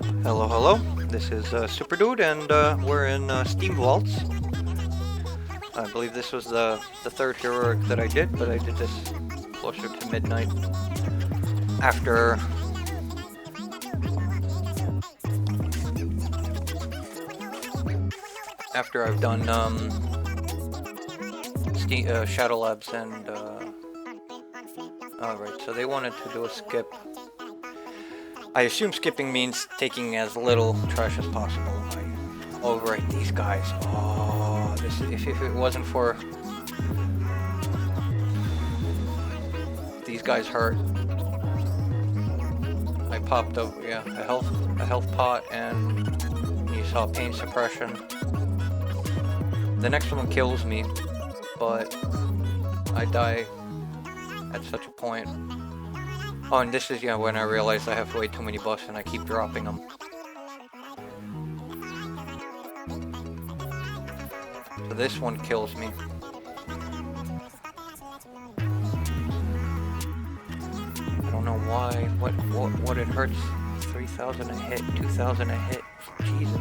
Hello, hello. This is Super Dude, and we're in Steamvaults. I believe this was the third heroic that I did, but I did this closer to midnight. After I've done Shadow Labs and alright, so they wanted to do a skip. I assume skipping means taking as little trash as possible. Oh, right, these guys. Oh, this if it wasn't for these guys hurt. I popped up, yeah, a health pot, and you saw pain suppression. The next one kills me, but I die at such a point. Oh, and this is, when I realized I have way too many buffs and I keep dropping them. So this one kills me. I don't know why. What it hurts? 3,000 a hit, 2,000 a hit. Jesus.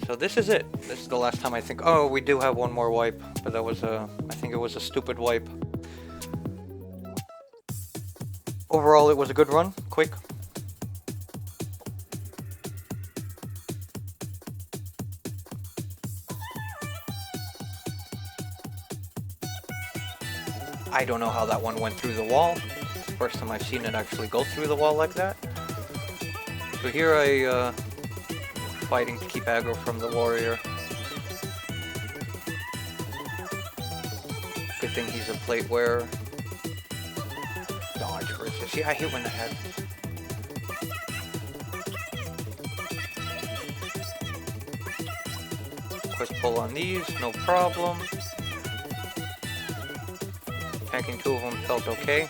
So this is it. This is the last time I think. Oh, we do have one more wipe, but that was I think it was a stupid wipe. Overall, it was a good run. Quick. I don't know how that one went through the wall. First time I've seen it actually go through the wall like that. So here I fighting to keep aggro from the warrior. Good thing he's a plate wearer. Dodge resist. See, I hate when that happens. Quick pull on these, no problem. Tanking two of them felt okay.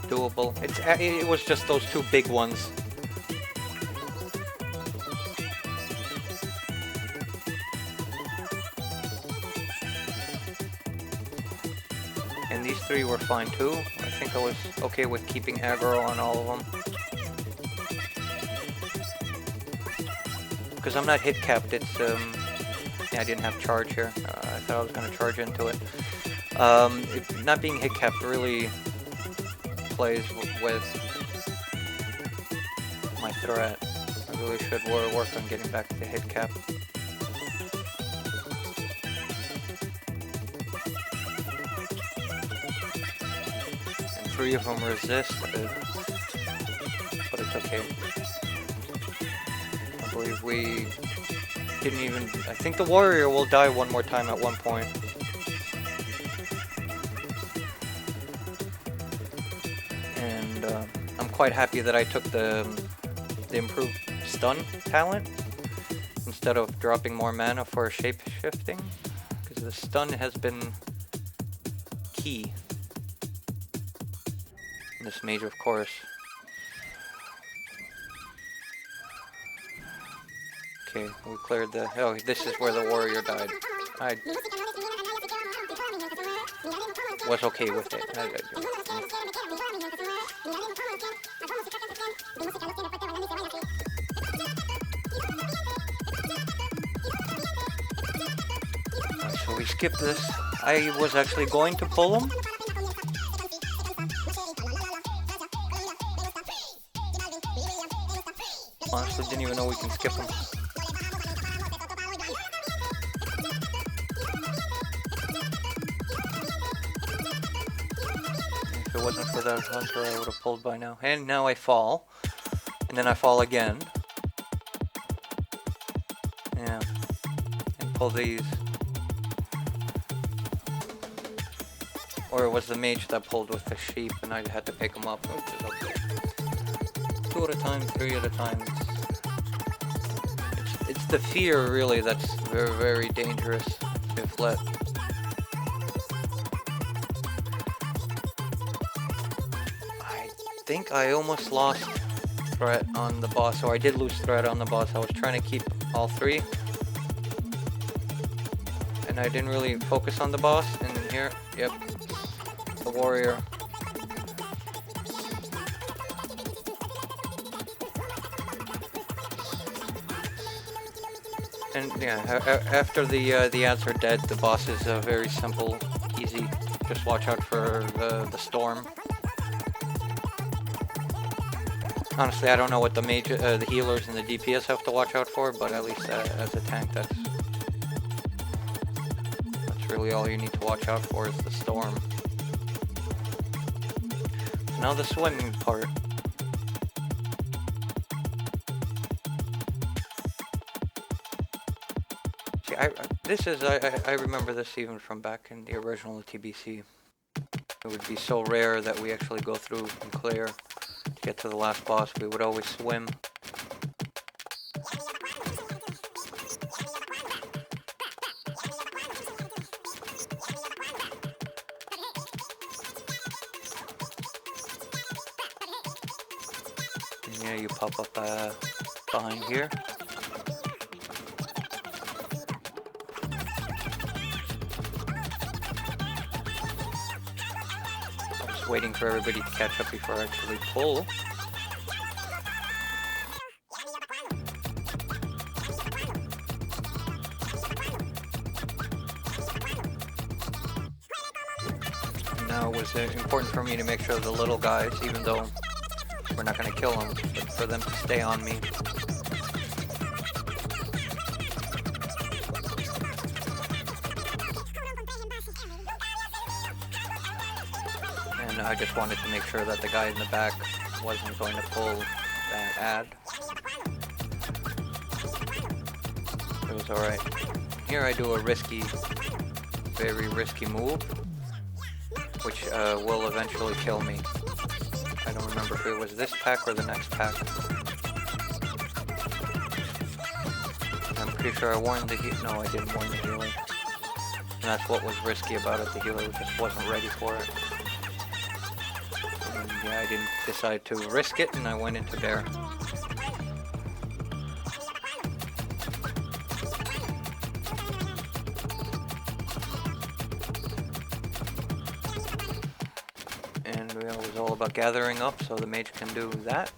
Doable. It was just those two big ones. And these three were fine too. I think I was okay with keeping aggro on all of them. Because I'm not hit capped, it's, yeah, I didn't have charge here. I thought I was going to charge into it. Not being hit capped really plays with my threat. I really should work on getting back to the hit cap. Three of them resist, but it's okay. I believe we didn't even... I think the warrior will die one more time at one point. And I'm quite happy that I took the improved stun talent instead of dropping more mana for shape-shifting, because the stun has been key. This mage, of course. Okay, we cleared the... Oh, this is where the warrior died. I was okay with it. So we skipped this. I was actually going to pull him. Honestly, didn't even know we can skip them. If it wasn't for that hunter, I would have pulled by now. And now I fall. And then I fall again. Yeah. And pull these. Or it was the mage that pulled with the sheep and I had to pick them up, which is okay. 2 at a time, 3 at a time. It's the fear, really, that's very, very dangerous if let. I think I almost lost threat on the boss, or I did lose threat on the boss. I was trying to keep all three, and I didn't really focus on the boss. And then here, yep, the warrior. And yeah, after the ads are dead, the boss is very simple, easy. Just watch out for the storm. Honestly, I don't know what the the healers and the DPS have to watch out for, but at least as a tank, that's really all you need to watch out for is the storm. Now the swimming part. See, I remember this even from back in the original TBC. It would be so rare that we actually go through and clear. To get to the last boss, we would always swim. And yeah, you pop up behind here. Waiting for everybody to catch up before I actually pull. And now it was important for me to make sure the little guys, even though we're not going to kill them, but for them to stay on me. I just wanted to make sure that the guy in the back wasn't going to pull that ad. It was alright. Here I do a risky, very risky move, which will eventually kill me. I don't remember if it was this pack or the next pack. I'm pretty sure I warned the healer. No, I didn't warn the healer. And that's what was risky about it. The healer just wasn't ready for it. Yeah, I didn't decide to risk it, and I went into bear. And it was all about gathering up, so the mage can do that.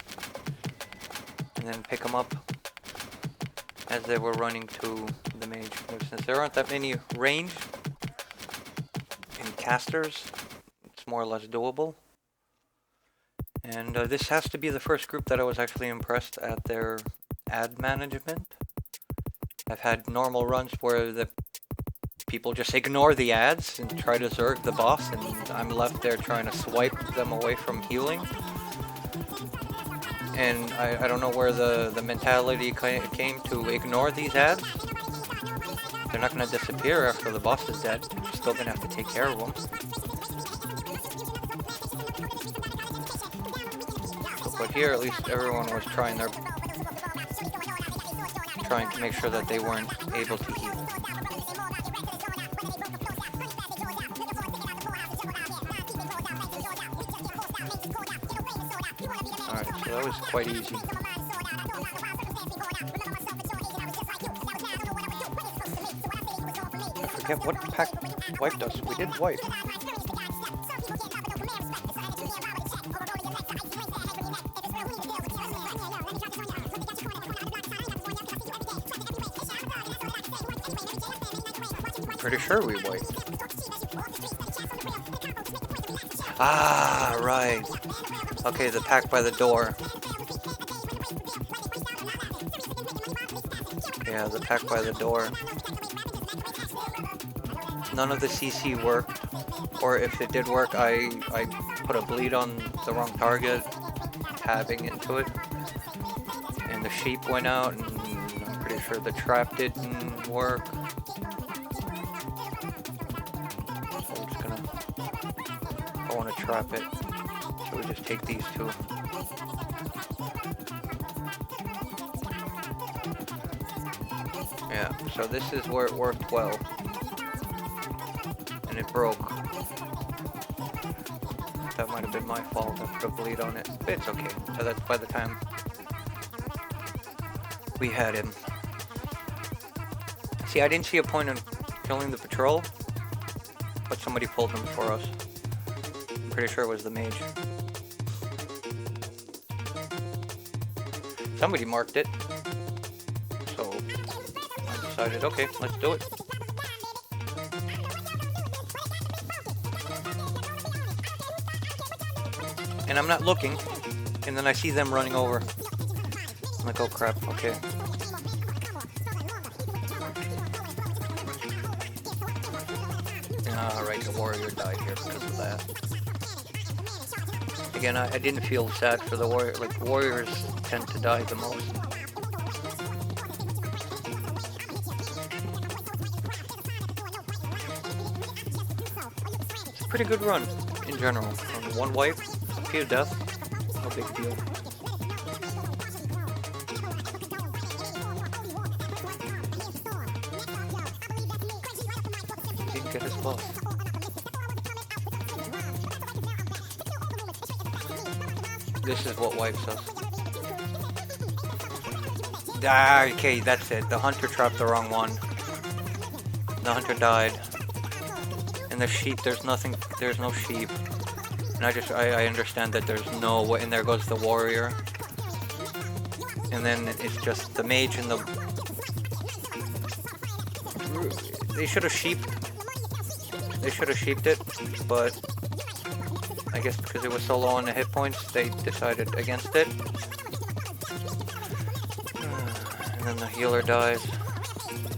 And then pick them up as they were running to the mage. Since there aren't that many range and casters, it's more or less doable. And this has to be the first group that I was actually impressed at their ad management. I've had normal runs where the people just ignore the ads and try to zerg the boss, and I'm left there trying to swipe them away from healing. And I don't know where the mentality came to ignore these ads. They're not going to disappear after the boss is dead. You're still going to have to take care of them. But here, at least everyone was trying to make sure that they weren't able to heal. Alright, so that was quite easy. I forget what pack wiped us. We did wipe. Pretty sure we wiped. Ah, right. Okay, the pack by the door. Yeah, the pack by the door. None of the CC worked. Or if it did work, I put a bleed on the wrong target, tabbing into it. And the sheep went out, and I'm pretty sure the trap didn't work. Trap it, so we just take these two. Yeah, so this is where it worked well, and it broke. That might have been my fault. I put a bleed on it, but it's okay. So that's by the time We had him. See, I didn't see a point in killing the patrol, but somebody pulled him for us. I'm pretty sure it was the mage. Somebody marked it, so I decided, okay, let's do it. And I'm not looking, and then I see them running over. I'm like, oh crap, okay. Alright, the warrior died here because of that. Again, I didn't feel sad for the warrior, like warriors tend to die the most. Pretty good run, in general. One wipe, few deaths, no big deal. Didn't get his buff. This is what wipes us. Ah, okay, that's it. The hunter trapped the wrong one. The hunter died. And the sheep, there's nothing, there's no sheep. And I understand that there's no way, and there goes the warrior. And then it's just the mage and the... They should have sheeped. They should have sheeped it, but I guess because it was so low on the hit points, they decided against it. And then the healer dies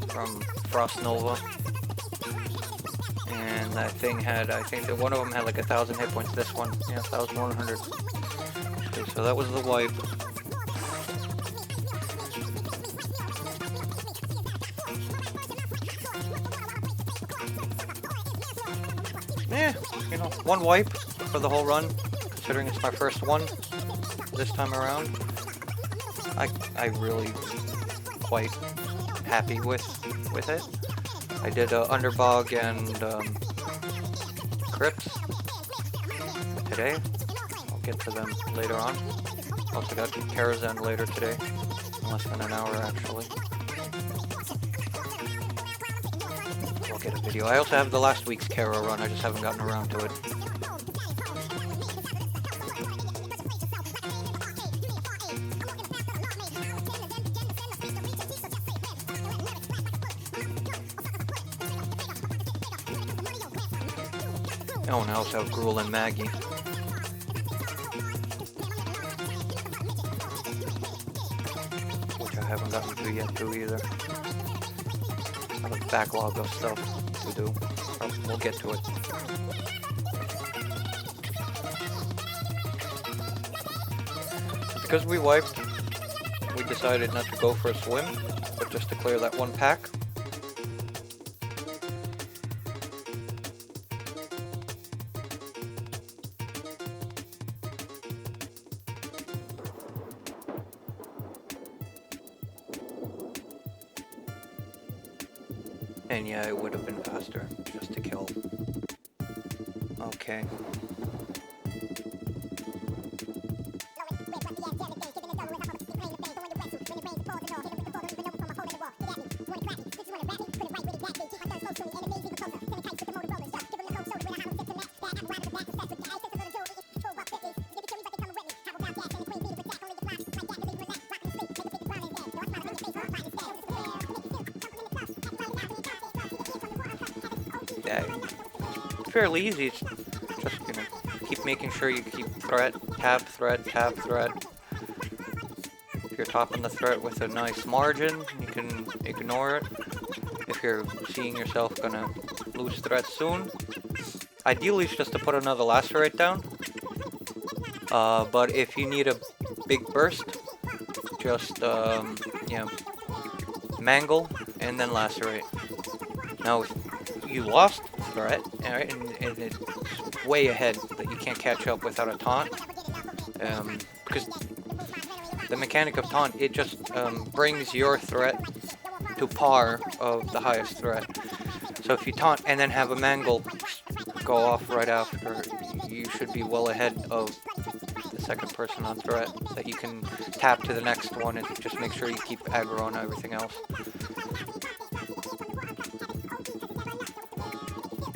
from Frost Nova. And that thing had, I think that one of them had like 1,000 hit points. This one, yeah, 1,100. Okay, so that was the wipe. Yeah, you know, one wipe for the whole run, considering it's my first one this time around. I really quite happy with it. I did Underbog and Crypts today. I'll get to them later on. Also got Karazhan later today, in less than an hour actually. I'll get a video. I also have the last week's Kara run, I just haven't gotten around to it. Oh, and I also have Gruul and Maggie. Which I haven't gotten to yet too either. I have a backlog of stuff to do. So we'll get to it. Because we wiped, we decided not to go for a swim, but just to clear that one pack. And yeah, it would have been faster just to kill. Okay. Fairly easy. It's just, you know, keep making sure you keep threat, tab, threat, tab, threat. If you're topping the threat with a nice margin, you can ignore it. If you're seeing yourself gonna lose threat soon, ideally it's just to put another lacerate down. But if you need a big burst, just you know, mangle and then lacerate. Now, if you lost threat, alright, and it's way ahead that you can't catch up without a taunt, because the mechanic of taunt, it just brings your threat to par of the highest threat. So if you taunt and then have a mangle go off right after, you should be well ahead of the second person on threat that you can tap to the next one and just make sure you keep aggro on everything else.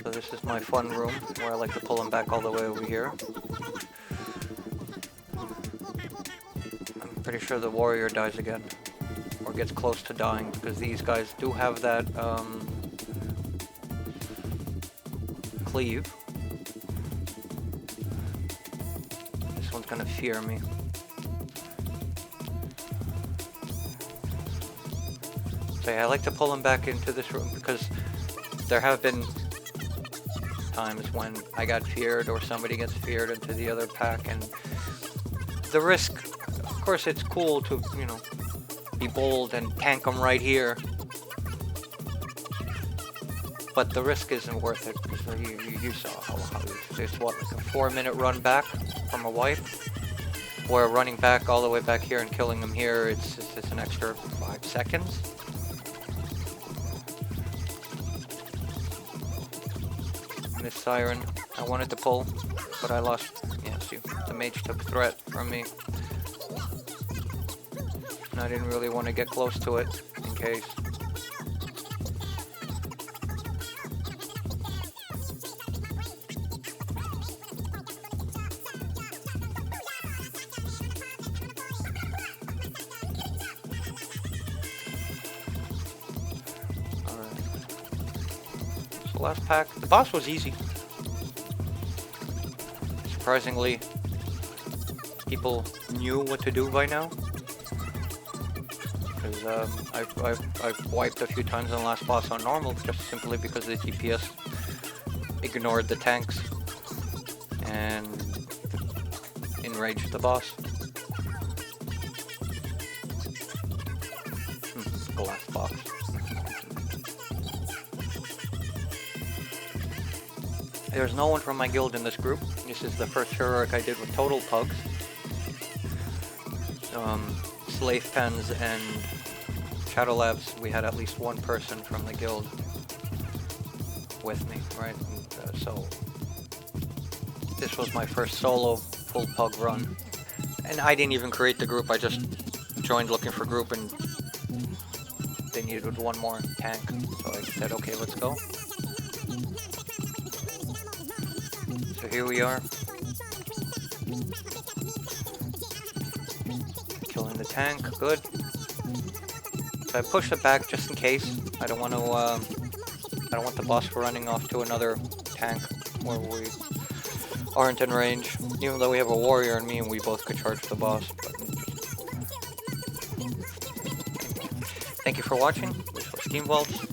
So this is my fun room where I like to pull them back all the way over here. I'm pretty sure the warrior dies again, or gets close to dying, because these guys do have that cleave. This one's gonna fear me. So yeah, I like to pull them back into this room because there have been times when I got feared or somebody gets feared into the other pack, and the risk, of course it's cool to, you know, be bold and tank them right here, but the risk isn't worth it, because you saw how it's what, like a 4-minute run back from a wipe, where running back all the way back here and killing them here, it's an extra 5 seconds. This siren I wanted to pull, but I lost. Yeah, see, the mage took threat from me, and I didn't really want to get close to it in case. Last pack. The boss was easy. Surprisingly, people knew what to do by now. Because I've wiped a few times on the last boss on normal, just simply because the DPS ignored the tanks and enraged the boss. The last boss. There's no one from my guild in this group. This is the first heroic I did with total pugs. Slave Pens and Shadow Labs, we had at least one person from the guild with me, right? And, so this was my first solo full pug run. And I didn't even create the group, I just joined looking for group, and they needed one more tank. So I said, okay, let's go. So here we are, killing the tank, good. So I pushed it back just in case. I don't want to. I don't want the boss running off to another tank where we aren't in range. Even though we have a warrior and me, and we both could charge the boss. But thank you for watching. This was Steamvaults.